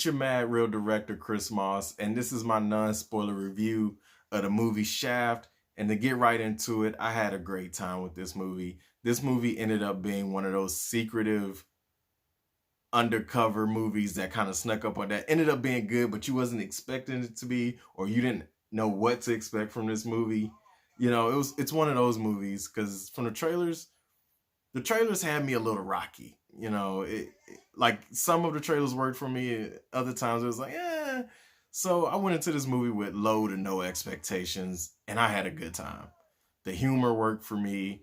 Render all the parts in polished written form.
It's your mad real director, Chris Moss, and this is my non-spoiler review of the movie Shaft. And to get right into it, I had a great time with this movie. This movie ended up being one of those secretive undercover movies that kind of snuck up on that. Ended up being good, but you wasn't expecting it to be, or you didn't know what to expect from this movie. It's one of those movies because from the trailers had me a little rocky. Like some of the trailers worked for me, other times it was like, eh. So I went into this movie with low to no expectations, and I had a good time. The humor worked for me,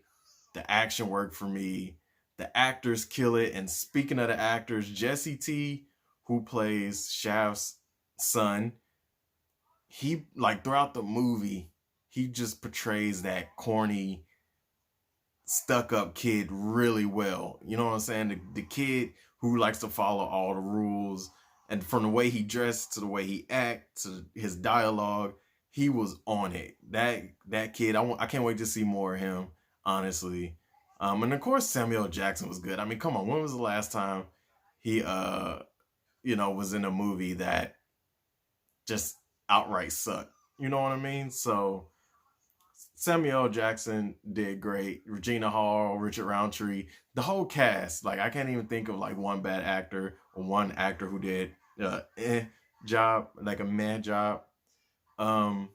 the action worked for me, the actors kill it. And speaking of the actors, Jesse T, who plays Shaft's son, he like throughout the movie, he just portrays that corny stuck up kid really well. You know what I'm saying? The kid who likes to follow all the rules, and from the way he dressed to the way he act to his dialogue, he was on it. That kid, I can't wait to see more of him. Honestly, and of course Samuel L. Jackson was good. I mean, come on, when was the last time he was in a movie that just outright sucked? You know what I mean? So Samuel L. Jackson did great. Regina Hall, Richard Roundtree, the whole cast. Like I can't even think of like one bad actor or one actor who did job, like a mad job. Um,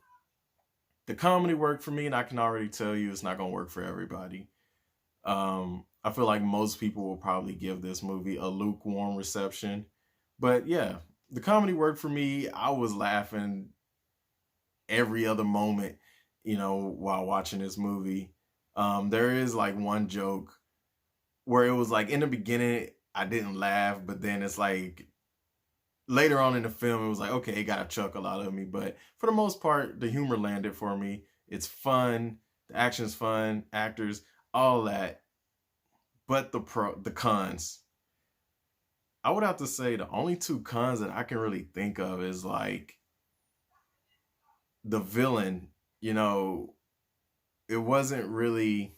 the comedy worked for me, and I can already tell you it's not gonna work for everybody. I feel like most people will probably give this movie a lukewarm reception, but yeah, the comedy worked for me. I was laughing every other moment, while watching this movie. There is like one joke where it was like in the beginning I didn't laugh, but then it's like later on in the film it was like, okay, it got a chuckle out of me. But for the most part, the humor landed for me. It's fun, the action's fun, actors, all that. But the cons, I would have to say the only two cons that I can really think of is like the villain. It wasn't really.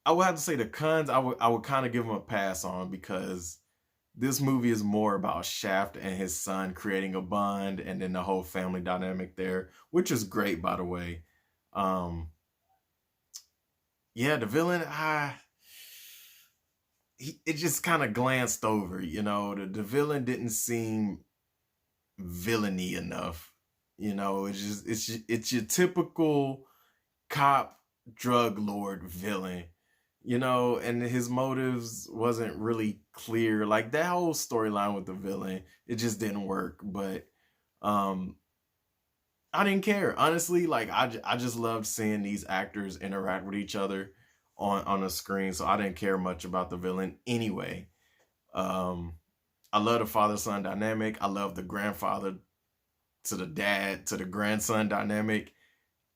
I would have to say the cons. I would kind of give him a pass on because this movie is more about Shaft and his son creating a bond, and then the whole family dynamic there, which is great, by the way. Um, yeah, the villain, it just kind of glanced over. The villain didn't seem villainy enough. It's your typical cop drug lord villain, and his motives wasn't really clear. Like that whole storyline with the villain, it just didn't work. But um I didn't care, honestly. Like I just loved seeing these actors interact with each other on the screen, so I didn't care much about the villain anyway. um I love the father son dynamic. I love the grandfather to the dad to the grandson dynamic.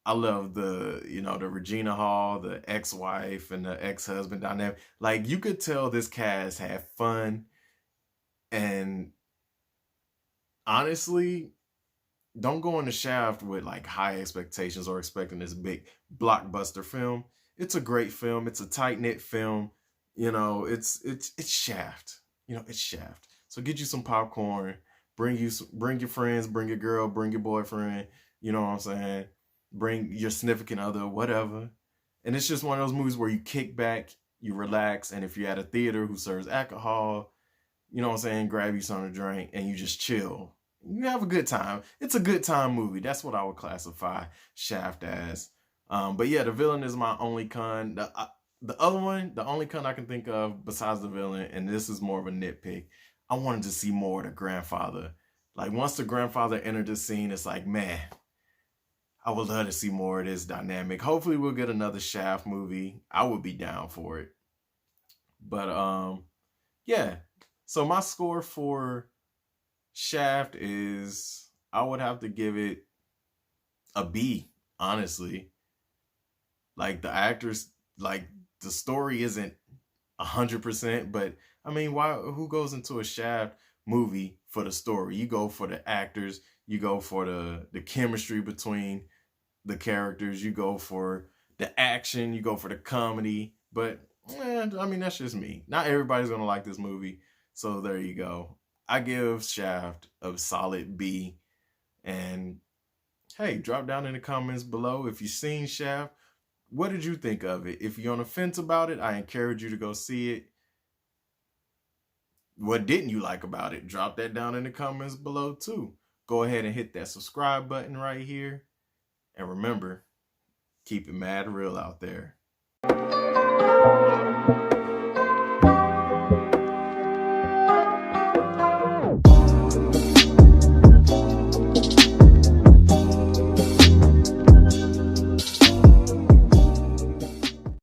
I love the Regina Hall, the ex-wife and the ex-husband dynamic. Like you could tell this cast had fun, and honestly, don't go in the Shaft with like high expectations or expecting this big blockbuster film. It's a great film. It's a tight-knit film. It's Shaft. It's Shaft. So get you some popcorn, bring your friends, bring your girl, bring your boyfriend, you know what I'm saying? Bring your significant other, whatever. And it's just one of those movies where you kick back, you relax, and if you're at a theater who serves alcohol, you know what I'm saying, grab you something to drink and you just chill. You have a good time. It's a good time movie. That's what I would classify Shaft as. But yeah, the villain is my only con. The other one, the only con I can think of besides the villain, and this is more of a nitpick, I wanted to see more of the grandfather. Like once the grandfather entered the scene, it's like, man, I would love to see more of this dynamic. Hopefully we'll get another Shaft movie. I would be down for it. But yeah. So my score for Shaft is, I would have to give it a B, honestly. Like the actors, like the story isn't 100%, but I mean, why? Who goes into a Shaft movie for the story? You go for the actors. You go for the chemistry between the characters. You go for the action. You go for the comedy. But I mean, that's just me. Not everybody's gonna like this movie. So there you go. I give Shaft a solid B. And hey, drop down in the comments below if you've seen Shaft. What did you think of it? If you're on the fence about it, I encourage you to go see it. What didn't you like about it? Drop that down in the comments below too. Go ahead and hit that subscribe button right here. And remember, keep it mad real out there.